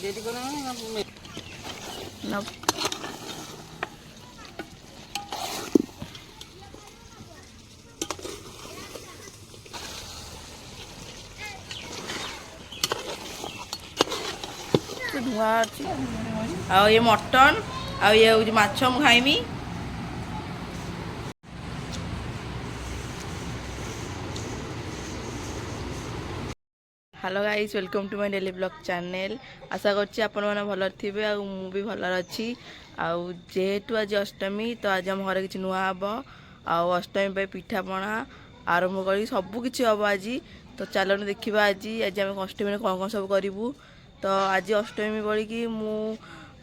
ଧୂଆ ଅଛି ଆଉ ଇଏ ମଟନ ଆଉ ଇଏ ହେଉଛି ମାଛ ମୁଁ ଖାଇମି। Hello guys, welcome to my daily blog channel. ଆଶା କରୁଛି ଆପଣମାନେ ଭଲରେ ଥିବେ ଆଉ ମୁଁ ବି ଭଲରେ ଅଛି। ଆଉ ଯେହେତୁ ଆଜି ଅଷ୍ଟମୀ ତ ଆଜି ଆମ ଘରେ କିଛି ନୂଆ ହେବ ଆଉ ଅଷ୍ଟମୀ ପାଇଁ ପିଠାପଣା ଆରମ୍ଭ କରି ସବୁ କିଛି ହେବ ଆଜି। ତ ଚାଲନ୍ତୁ ଦେଖିବା ଆଜି ଆମେ ଅଷ୍ଟମୀରେ କ'ଣ କ'ଣ ସବୁ କରିବୁ। ତ ଆଜି ଅଷ୍ଟମୀ ବୋଳିକି ମୁଁ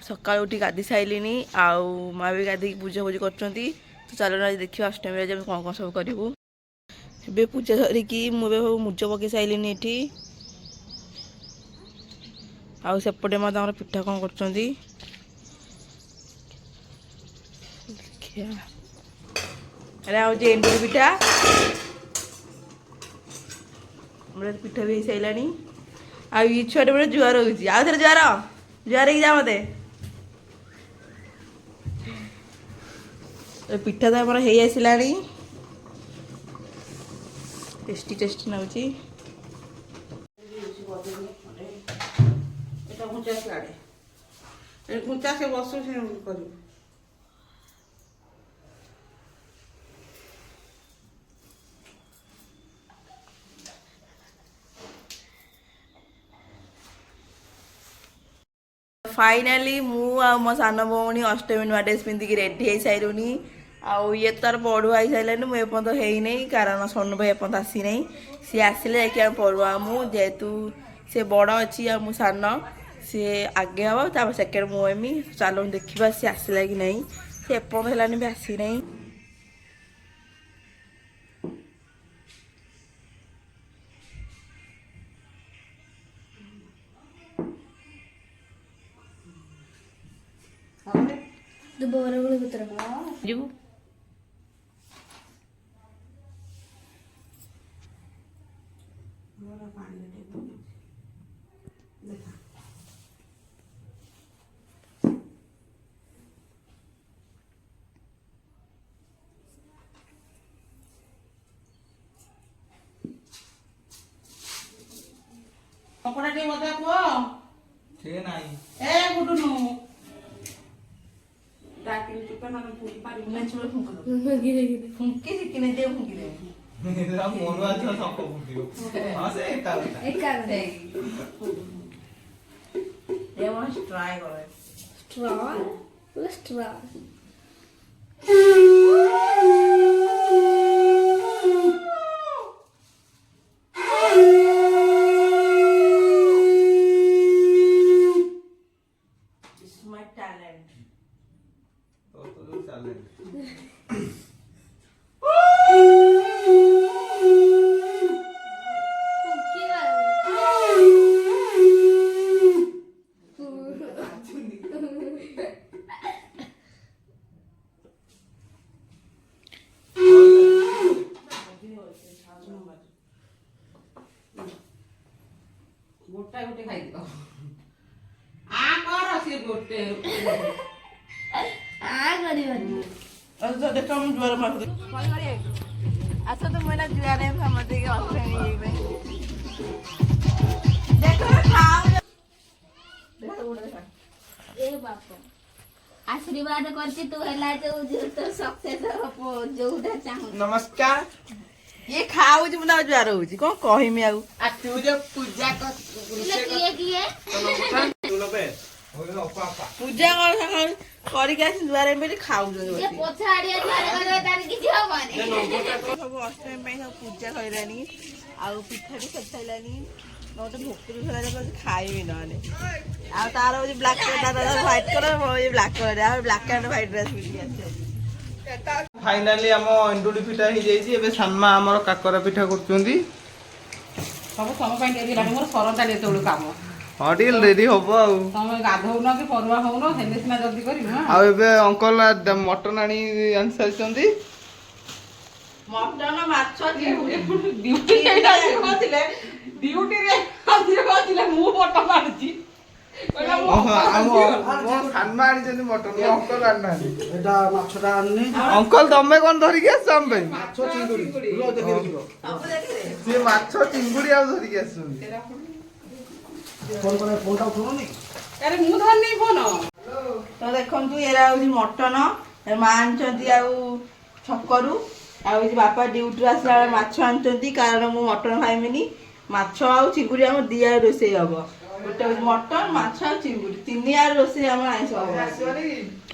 ସକାଳୁ ଉଠି ଗାଧୋଇ ସାରିଲିଣି ଆଉ ମାଆ ବି ଗାଧୋଇକି ପୂଜାପୂଜି କରୁଛନ୍ତି। ତ ଚାଲନ୍ତୁ ଆଜି ଦେଖିବା ଅଷ୍ଟମୀରେ ଆଜି ଆମେ କ'ଣ କ'ଣ ସବୁ କରିବୁ। ଏବେ ପୂଜା ସରିକି ମୁଁ ଏବେ ସବୁ ମୁରୁଜ ପକାଇ ସାରିଲିଣି ଏଠି। ଆଉ ସେପଟେ ମା ତାଙ୍କର ପିଠା କ'ଣ କରୁଛନ୍ତି ଦେଖିଆ। ଏଇଟା ହେଉଛି ଏଣ୍ଡୁରି ପିଠା। ଆମର ପିଠା ବି ହେଇସାରିଲାଣି। ଆଉ ଇ ଛୁଆଟେ ବେଳେ ଜୁଆର ହେଉଛି, ଆଉ ଥରେ ଜୁଆର ହେଇକି ଯା ମତେ। ପିଠା ତ ଆମର ହେଇ ଆସିଲାଣି, ଟେଷ୍ଟି ଲାଗୁଛି। ଘୁଞ୍ଚା ସେ ବସୁ ସେ କରିବୁ। फाइनाली मु आ मो सान भौणी अष्टमी नुआ ड्रेस पिंधिकी रेडी हो सारूनी। आउ ये तार पढ़ुआ हो सारे मुझे एपर्त है कारण सोनू भाई एपर्त आसी ना। सी आसिले जा पढ़ुआ मु जेहेतु से बड़ अच्छी आ मु सान सी आगे हम तब सेकेंड मु एमी। चलो देखा सी आसला कि नहीं, सी एपर्त है भी आसी ना। ଯିବୁ କପଡ଼ା ଟିକେ ମତେ କୁହ ସେ ନାହିଁ ଏ ଗୁଡୁନୁ डाकिन चुका ना पूरी पारी में छोड़ फुंकी शिखने दे फुंकी दे मेरा मोर अच्छा सब फुंकियो हां से एक कर दे दे वांट ट्राई करो let's try this is my talent तो talent गोटा गोटे खाई दियो आ कर से गोटे आ गरीबनी अच्छा देखो हम ज्वार मार दे कौन करे अच्छा तो मेरा ज्वार है समझ के ऑस्ट्रेलिया में देखो खाओ देखो उड़ देखा ए बाप आशीर्वाद करती तू हैला जो तो सक्सेस हो जोटा चाहू। नमस्कार ये खाऊ जी मुना ज्वार होउची कोन कहिमी आउ आ तू जो पूजा कर किए सुनो पे पूजा कर के द्वारे में खाऊ जो ये पोछाड़िया द्वारे कर तार किछि होबनी सब अष्टमी में सब पूजा करलानी आ पिठा भी सब खाइलानी न तो भोक भी खला खाइबी नने आ तार ओ ब्लैक कलर व्हाइट कलर ये ब्लैक कलर आ ब्लैक एंड व्हाइट ड्रेस पिंधि आछे। फाइनली हम एंडुडी पिठा ही जाई एबे सानमा हमर काकरा पिठा करचुंदी सब सम ପାଇଁ डेरी लानी मोर सरता ले तोड़ काम हां टिल रेडी होबो आ तमे गाधौ न कि परुवा होनो हेले सिना जल्दी करी हां आ एबे अंकल मटन आनी आंसर चंदी मटन माछ ड्यूटी एटा होतिले ड्यूटी रे आसी होतिले मु मटन मारची कहला ଅଙ୍କଲ ତମେ କଣ ଧରିକି ଆସିଛ ଆମ ପାଇଁ? ସିଏ ମାଛ ଚିଙ୍ଗୁଡି ଆଉ ଧରିକି ଆସିଛନ୍ତି। ତ ଦେଖନ୍ତୁ ଏରା ହଉଛି ମଟନ ମା ଆଣିଛନ୍ତି ଆଉ ଛକରୁ ଆଉ ହଉଛି ବାପା ଡ୍ୟୁଟିରୁ ଆସିଲା ବେଳେ ମାଛ ଆଣିଛନ୍ତି କାରଣ ମୁଁ ମଟନ ଖାଇମିନି। ମାଛ ଆଉ ଚିଙ୍ଗୁଡି ଆମର ଦିଆ ରୋଷେଇ ହବ। ଗୋଟେ ହଉଛି ମଟନ ମାଛ ଆଉ ଚିଙ୍ଗୁଡି ତିନି ଆର ରୋଷେଇ ଆମର ଆଇଁଷ ହବ।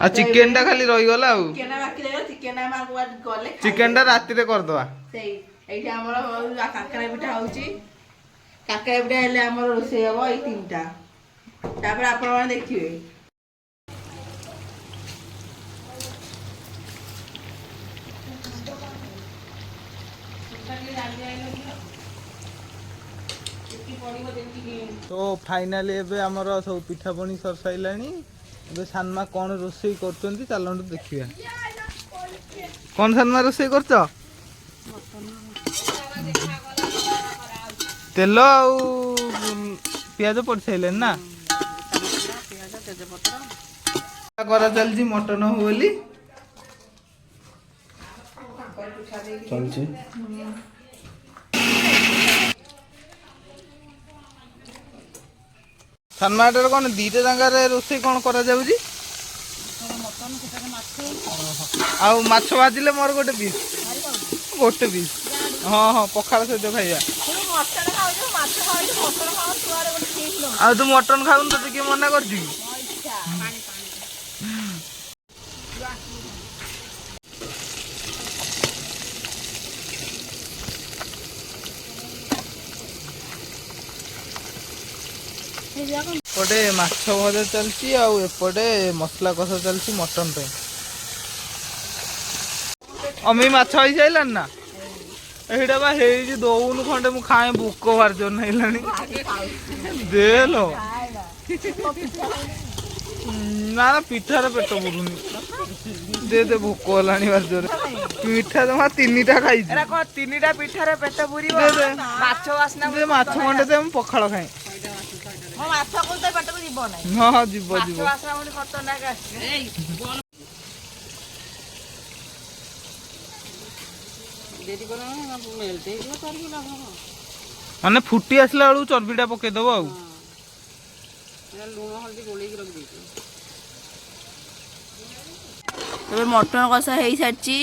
ଆଉ ଚିକେନ ଟା ଖାଲି ରହିଗଲା ଆଉ ଚିକେନ ବାକି ରହିଗଲା। ଚିକେନ ଟା ଗଲେ ଚିକେନ ଟା ରାତିରେ କରିଦବା। ସେଇ ଏଇଠି ଆମର କାକରା ପିଠା ହଉଛି। କାକରା ପିଠା ହେଲେ ଆମର ରୋଷେଇ ହବ ଏଇ ତିନିଟା। ତାପରେ ଆପଣ ମାନେ ଦେଖିବେ। ତ ଫାଇନାଲି ଏବେ ଆମର ସବୁ ପିଠାପଣି ସରିସାରିଲାଣି। ଏବେ ସାନମା କଣ ରୋଷେଇ କରୁଛନ୍ତି ଚାଲନ୍ତୁ ଦେଖିବା। କଣ ସାନମା ରୋଷେଇ କରୁଛ? ତେଲ ଆଉ ପିଆଜ ପଡି ସାରିଲେଣି ନା? କରା ଚାଲିଛି ମଟନ ହବ ବୋଲି ଚାଲିଛି। ସାନମାଟାରେ କଣ ଦିଟା ଜାଗାରେ ରୋଷେଇ କଣ କରାଯାଉଛି? ଆଉ ମାଛ ଭାଜିଲେ ମୋର ଗୋଟେ ପିସ୍। ଗୋଟେ ପିସ୍। ହଁ ହଁ ପଖାଳ ସହିତ ଖାଇବା। ଆଉ ତୁ ମଟନ ଖାଉନୁ ତତେ କିଏ ମନା କରୁଛି କି? ଏପଟେ ମାଛ ଭଜା ଚାଲିଛି ଆଉ ଏପଟେ ମସଲା କଷା ଚାଲିଛି ମଟନ ପାଇଁ। ଅମି ମାଛ ହେଇସାରିଲାଣି ନା? ଏଇଟା ବା ହେଇଛି ଦଉନୁ ଖଣ୍ଡେ ମୁଁ ଖାଏ ଭୋକ ଭାରି ଜୋର ହେଲାଣି। ଦେଲୋ ନା ନା ପିଠାରେ ପେଟ ପୁରୁନି। ଦେ ଭୋକ ହେଲାଣି ଭାରି ଜୋରେ। ପିଠା ଜମା ତିନିଟା ଖାଇଛି। ତିନିଟା ପିଠାରେ ପେଟ ପୁରିବ। ମାଛ ବାସ୍ନା ମାଛ ଖଣ୍ଡେ ଦେ ମୁଁ ପଖାଳ ଖାଏ। ମାଛ କହୁଛ ପେଟକୁ ଯିବ ନାହିଁ। ହଁ ହଁ ଯିବ ଯିବ। ମାନେ ଫୁଟି ଆସିଲା ବେଳକୁ ଚର୍ବିଟା ପକେଇଦବ ଆଉ। ଲୁଣ ହଳଦୀ ଗୋଳେଇକି ରଖିଦେଇଛି। ଏବେ ମଟନ କଷା ହେଇସାରିଛି।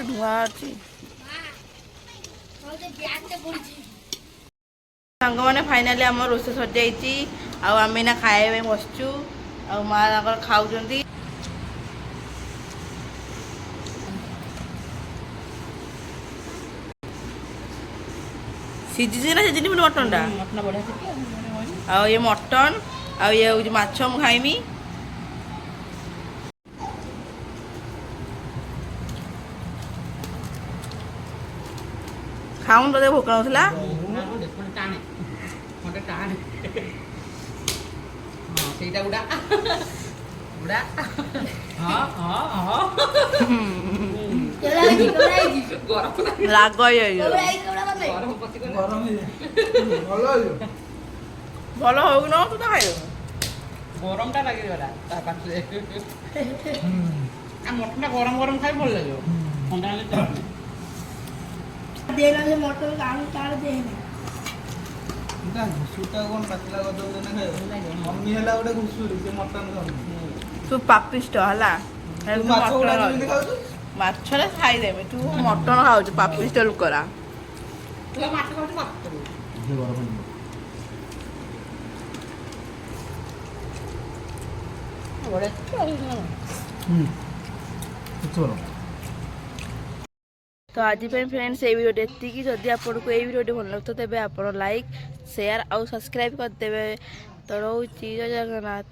ଧୂଆ ଅଛି। ସାଙ୍ଗମାନେ ଫାଇନାଲି ଆମ ରୋଷେଇ ସରିଯାଇଛି। ଆଉ ଆମେ ଏଇନା ଖାଇବା ପାଇଁ ବସିଛୁ। ଆଉ ମା ତାଙ୍କର ଖାଉଛନ୍ତି। ସିଝିଛି ନା ସିଝିନି ମଟନଟା? ଆଉ ଇଏ ମଟନ ଆଉ ଇଏ ହଉଛି ମାଛ ମୁଁ ଖାଇମି। ଖାଉନ ତୋତେ ଭୋକ ନଥିଲା? ସେଇଟା ଗୁଡା ରାଗ ଭଲ ହଉ ନ ତୁ ତ ଖାଇବୁ। ଗରମଟା ଲାଗିଗଲା ତା ପାଖରେ। ମଟନଟା ଗରମ ଗରମ ଖାଇ ଭଲ ଲାଗିବ। ଥଣ୍ଡା ହେଲେ ମଟନ କାଢୁ ତାର ଦେହନି। ଘୁଷୁରିଟା କଣ ପାଚିଲା କରିଦେବ ମମି ହେଲା ଗୋଟେ ଘୁଷୁରି ସେ ମଟନ ଖାଉନି। ତୁ ପାପିଷ୍ଟ ହେଲା। ମାଛରେ ଖାଇଦେମି ତୁ ମଟନ ଖାଉଛୁ ପାପିଷ୍ଟ ଲୋକରା। तो आज फ्रेंड्स ये वीडियो एतिकी। जदि आपको ये वीडियो भल लगता तेज आप लाइक शेयर और सब्सक्राइब करदेवे। तो रोची जय जगन्नाथ।